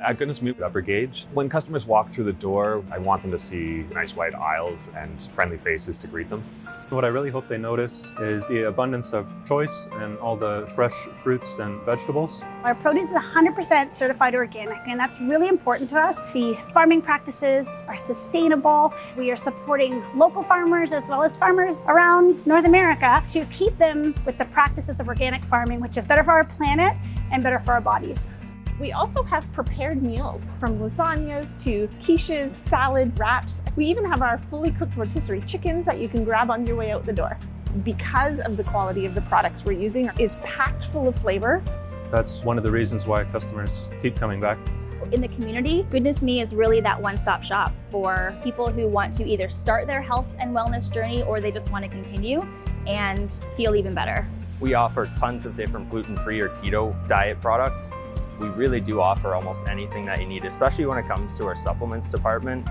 At Goodness Me at Upper Gage, when customers walk through the door, I want them to see nice wide aisles and friendly faces to greet them. What I really hope they notice is the abundance of choice and all the fresh fruits and vegetables. Our produce is 100% certified organic, and that's really important to us. The farming practices are sustainable. We are supporting local farmers as well as farmers around North America to keep them with the practices of organic farming, which is better for our planet and better for our bodies. We also have prepared meals, from lasagnas to quiches, salads, wraps. We even have our fully cooked rotisserie chickens that you can grab on your way out the door. Because of the quality of the products we're using, is packed full of flavor. That's one of the reasons why customers keep coming back. In the community, Goodness Me is really that one-stop shop for people who want to either start their health and wellness journey or they just want to continue and feel even better. We offer tons of different gluten-free or keto diet products. We really do offer almost anything that you need, especially when it comes to our supplements department.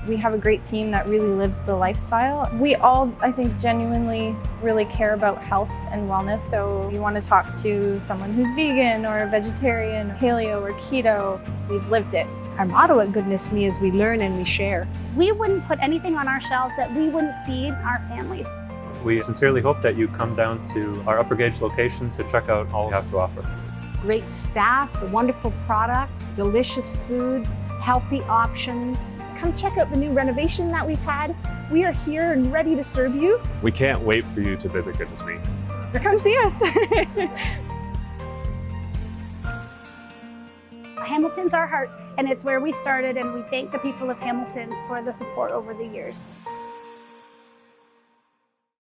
We have a great team that really lives the lifestyle. We all, I think, genuinely really care about health and wellness. So you want to talk to someone who's vegan or vegetarian, paleo or keto, we've lived it. Our motto at Goodness Me is we learn and we share. We wouldn't put anything on our shelves that we wouldn't feed our families. We sincerely hope that you come down to our Upper Gage location to check out all we have to offer. Great staff, wonderful products, delicious food, healthy options. Come check out the new renovation that we've had. We are here and ready to serve you. We can't wait for you to visit Goodness Me. So come see us. Hamilton's our heart, and it's where we started, and we thank the people of Hamilton for the support over the years.